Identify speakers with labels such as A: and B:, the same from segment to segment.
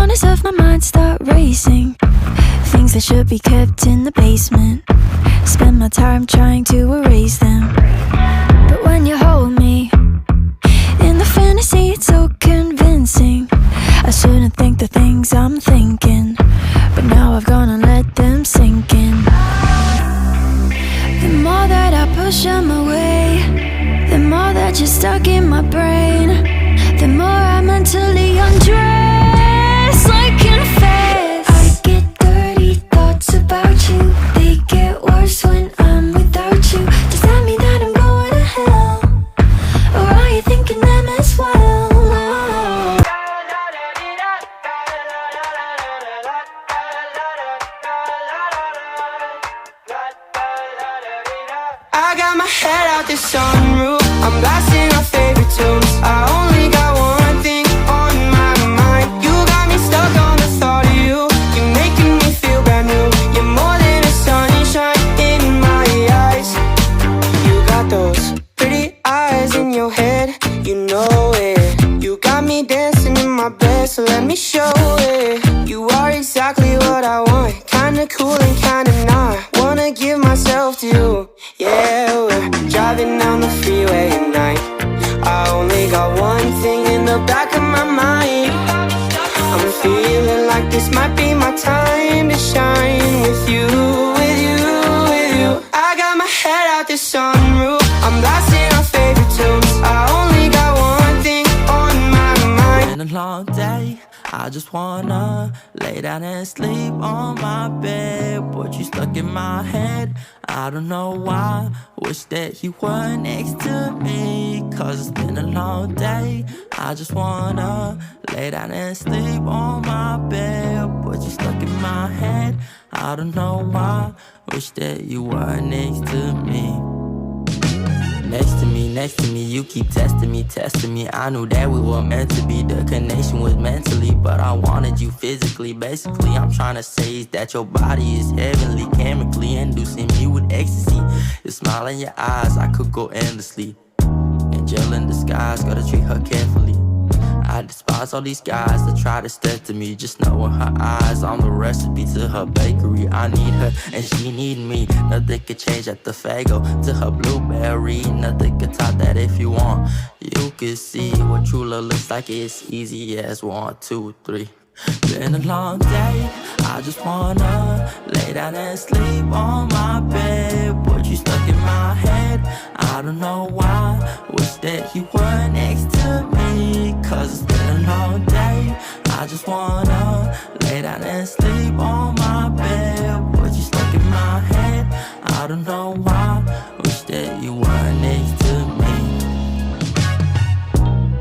A: corners of my mind start racing. Things that should be kept in the basement. Spend my time trying to erase them. But when you hold me in the fantasy, it's so convincing. I shouldn't think the things I'm thinking, but now I've gone and let them sink in. The more that I push them away, the more that you're stuck in my brain, the more I mentally undress like in a phase. I get dirty thoughts about you, they get worse when I'm without you. Does that mean that I'm going to hell, or are you thinking them as well?
B: I got my head out the sunroof, I'm blasting our favorite tunes. I only got one thing on my mind. You got me stuck on the thought of you. You're making me feel brand new. You're more than a sunshine in my eyes. You got those pretty eyes in your head, you know it. You got me dancing in my bed, so let me show it. You are exactly what I want, kinda cool and kinda not. Wanna give myself to you. Yeah, we're driving down the freeway at night. I only got one thing in the back of my mind. I'm feeling like this might be my time to shine with you, with you, with you. I got my head out the sunroof, I'm blasting our favorite tunes. I only got one thing on my mind.
C: Been a long day, I just wanna lay down and sleep on my bed, but you stuck in my head. I don't know why, wish that you were next to me, cause it's been a long day. I just wanna lay down and sleep on my bed, but you stuck in my head. I don't know why, wish that you were next to me. Next to me, you keep testing me. I knew that we were meant to be, the connection was mentally, but I wanted you physically. Basically, I'm trying to say is that your body is heavenly, chemically inducing me with ecstasy. Your smile in your eyes, I could go endlessly. Angel in disguise, gotta treat her carefully. I despise all these guys that try to step to me. Just knowing her eyes, I'm the recipe to her bakery. I need her and she need me. Nothing could change at the Fago to her blueberry. Nothing could top that if you want. You could see what true love looks like. It's easy as 1, 2, 3. Been a long day, I just wanna lay down and sleep on my bed, but you stuck in my head. I don't know why, wish that you were next to me, cause it's been a long day. I just wanna lay down and sleep on my bed, but you stuck in my head. I don't know why, wish that you were next to me.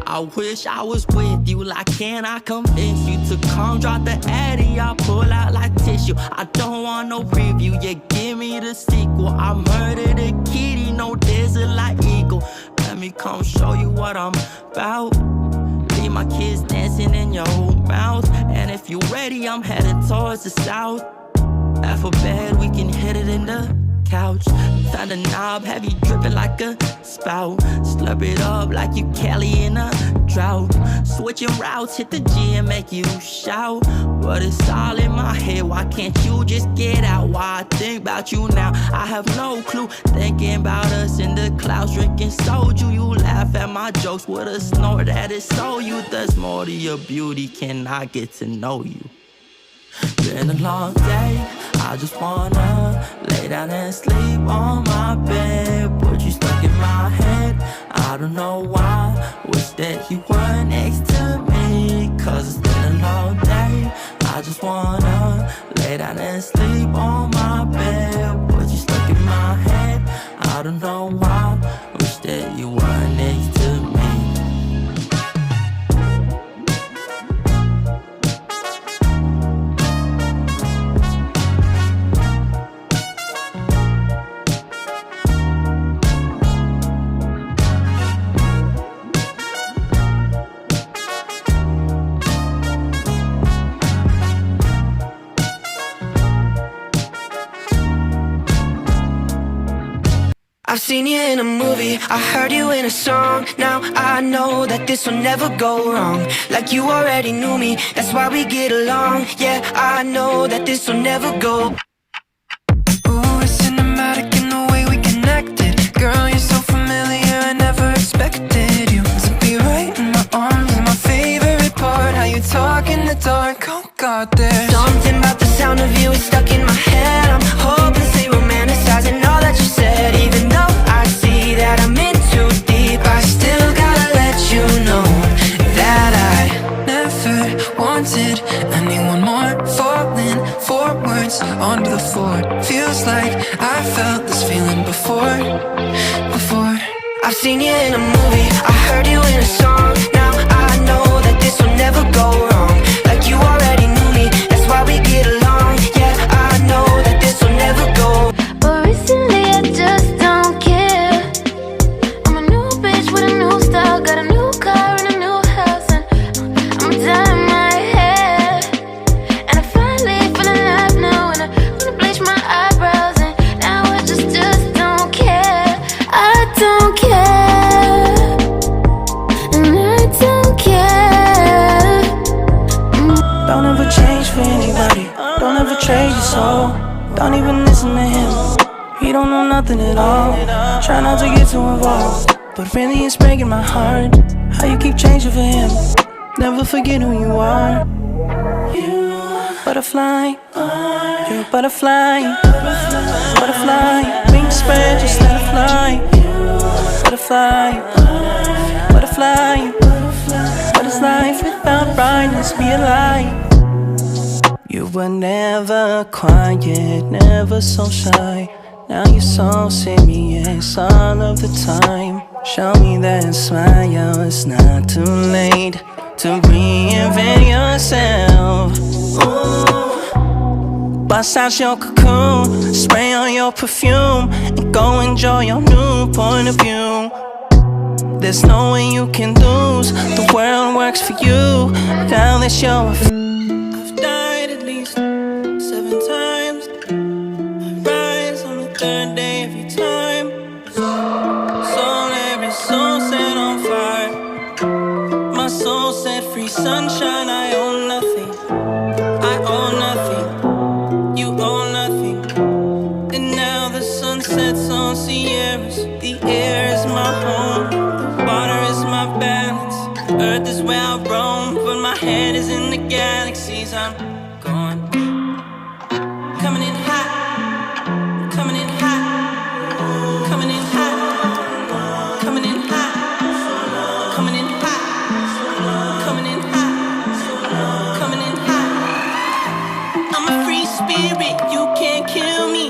C: I wish I was with you, like can I convince you to come drop the addy, I'll pull out like tissue. I don't want no preview, yeah, give me the sequel. I murdered a kitty, no desert like eagle. Let me come show you what I'm about. Leave my kids dancing in your mouth, and if you're ready, I'm heading towards the south. Alphabet, we can hit it in the couch. Found a knob, have you dripping like a spout. Slurp it up like you Kelly in a drought. Switching routes, hit the G and make you shout. But it's all in my head, why can't you just get out? Why I think about you now, I have no clue. Thinking about us in the clouds, drinking soju. You laugh at my jokes with a snort that is so you. There's more to your beauty, can I get to know you? Been a long day, I just wanna lay down and sleep on my bed, but you stuck in my head. I don't know why, wish that you were next to me, cause it's been a long day. I just wanna lay down and sleep on my bed, but you stuck in my head. I don't know why, wish that you were next to me.
B: I've seen you in a movie, I heard you in a song. Now I know that this will never go wrong. Like you already knew me, that's why we get along. Yeah, I know that this will never go.
D: Ooh, it's cinematic in the way we connected. Girl, you're so familiar, I never expected you to be right in my arms. And my favorite part, how you talk in the dark. Oh God, there's
B: something about the sound of you is stuck in my head. I'm hopelessly romanticizing all that you said. Even though I see that I'm in too deep, I still gotta let you know that I
D: never wanted anyone more. Falling forwards onto the floor. Feels like I felt this feeling before.
B: I've seen you in a movie, I heard you in a song. Now I know that this will never go wrong. Like you already knew me, that's why we get along. Yeah, I know that this will never go.
A: But recently I just don't care. I'm a new bitch with a new style, got a new car and a new house, and I'm dyeing my hair. And I finally feel alive now, and I wanna bleach my eyebrows, and now I just don't care. I don't care, and I don't care.
E: Don't ever change for anybody, don't ever trade your soul. Don't even listen to him, he don't know nothing at all. Try not to get too involved, but really it's breaking my heart. How you keep changing for him, never forget who you are. You butterfly, you're a butterfly. Butterfly, wings spread, just let it fly. Butterfly, butterfly. What is life without brightness? Be a light. You were never quiet, never so shy. Now you're so serious all of the time. Show me that smile, it's not too late to reinvent yourself. Ooh. Bust out your cocoon, spray on your perfume, and go enjoy your new point of view. There's no way you can lose, the world works for you. Now that you're I've died at least 7 times. I rise on the 3rd day every time. Soul, every soul set on fire. My soul set free, sunshine. I own nothing, I own nothing, you own nothing. And now the sun sets on Sierras. The air is my home, the water is my balance. Earth is where I roam, but my head is in the galaxies. I'm going, coming in hot, coming in hot, coming in hot, coming in hot, coming in hot, coming in hot, coming in hot. I'm a free spirit, you can't kill me.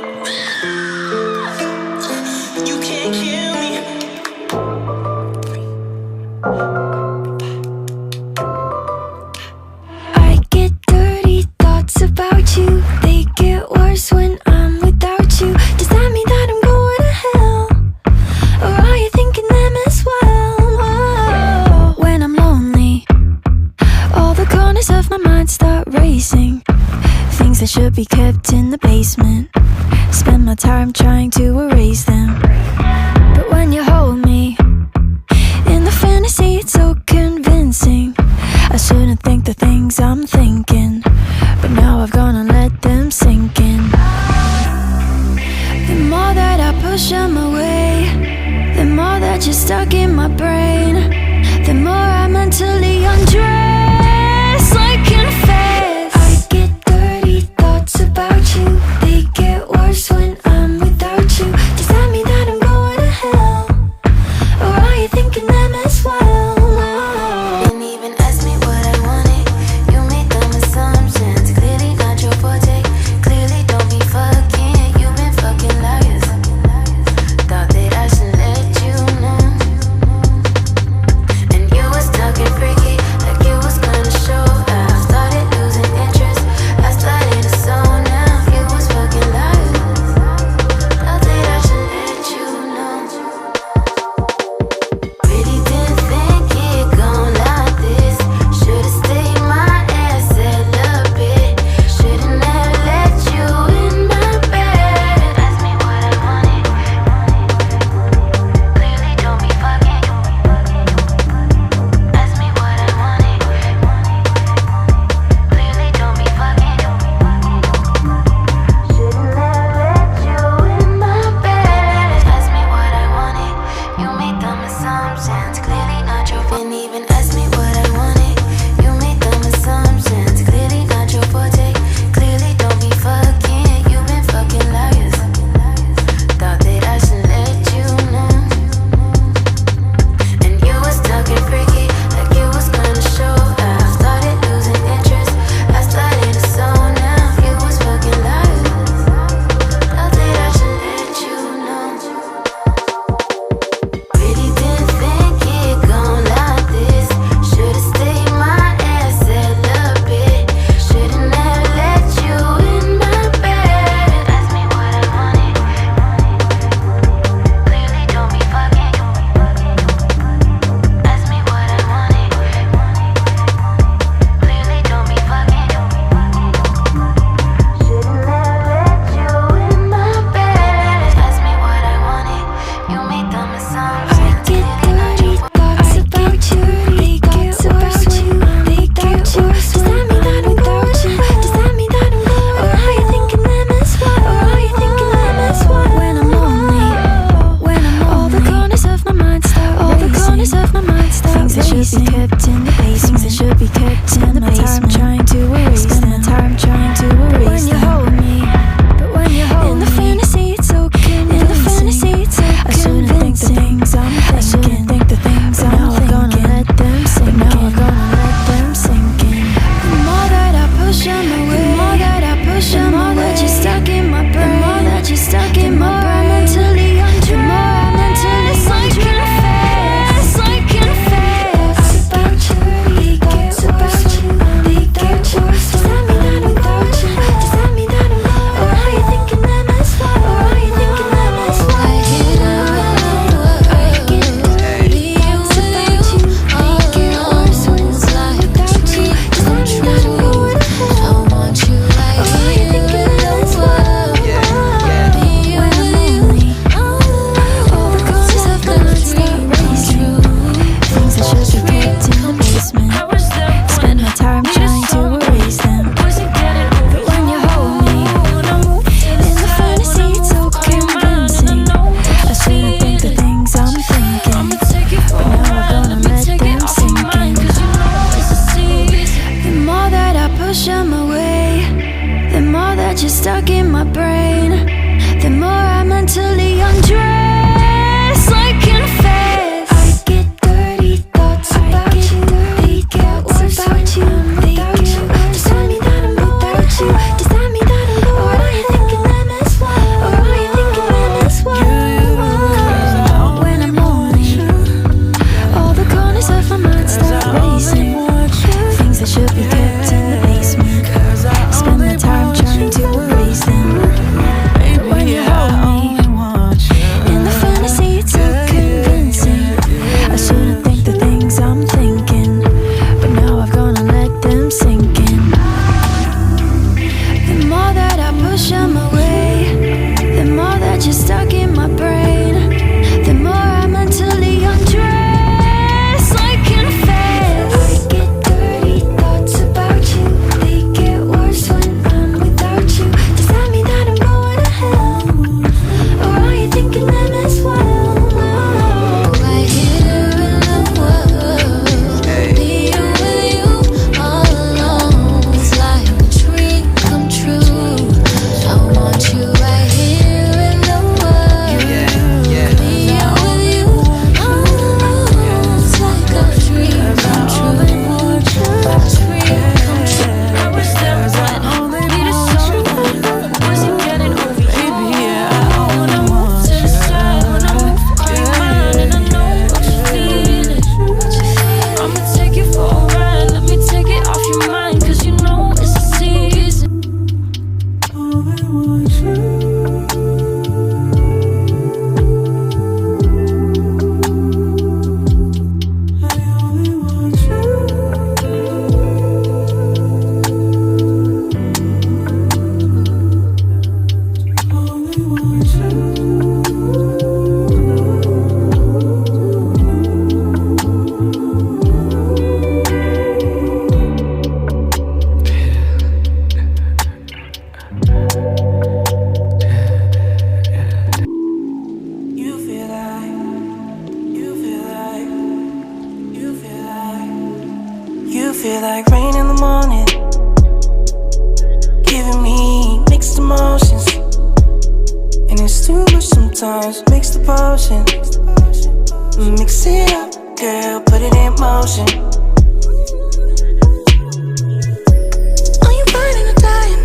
E: You can't kill me.
A: I get dirty thoughts about you. They get worse when I'm without you. Does that mean that I'm going to hell? Or are you thinking them as well? Whoa. When I'm lonely, all the corners of my mind start racing. Things that should be kept in the basement, spend my time trying to erase them. But when you hold me in the fantasy, it's so convincing. I shouldn't think the things I'm thinking, but now I've gone let them sink in. The more that I push them away, the more that you're stuck in my brain. The more I mentally undress like in a phase. I get dirty thoughts about you. They get worse when I'm without you. Does that mean that I'm going to hell? Or are you thinking them as well? Didn't even ask me what I wanted. You made the mistake. you're stuck in my brain, the more I mentally undress. I confess, I get dirty thoughts about you. They get worse about you without you. Just tell me that I'm without you. Just tell me that I'm low. Or are you thinking them as well? Or are you thinking them as well? When I'm lonely, all the corners of my mind start racing. Things that should be kept in the basement, spend the time trying to erase them. But when you hold me in the fantasy, it's so convincing. I shouldn't think the things I'm thinking, but now I've gone and let them sink in. The more that I push them away, the more that you're stuck in my brain, the more I mentally undress. I confess, I get dirty thoughts about you. They get worse when I'm without you. Does that mean that I'm going to hell? Or are you thinking them as well? Right here in the world, being with you all alone, it's like a dream come true. I want you right here in the world, being with you all alone, it's like a dream come true. A dream come true. I was there when I needed someone who wasn't getting over you. When I move to the side, when I move on your mind, and I know what you're feeling. I'ma take you for a ride, let me take it off your mind, 'cause you know it's a season.
E: You feel like, you feel like, you feel like, you feel like rain in the morning, giving me mixed emotions, and it's too much sometimes. Mix the potion, mix it up, girl, put it in motion. Are you burning or dying?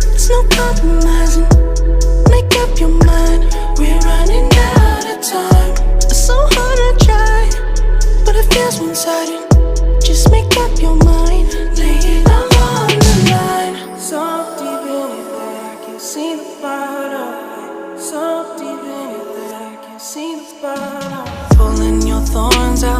E: There's no compromising. Make up your mind, we're running out of time. It's so hard to try, but it feels one-sided. Just make up your mind, lay it all on the line. So deep in it that I can see the bottom. So deep in it that I can see the bottom. Pulling your thorns out.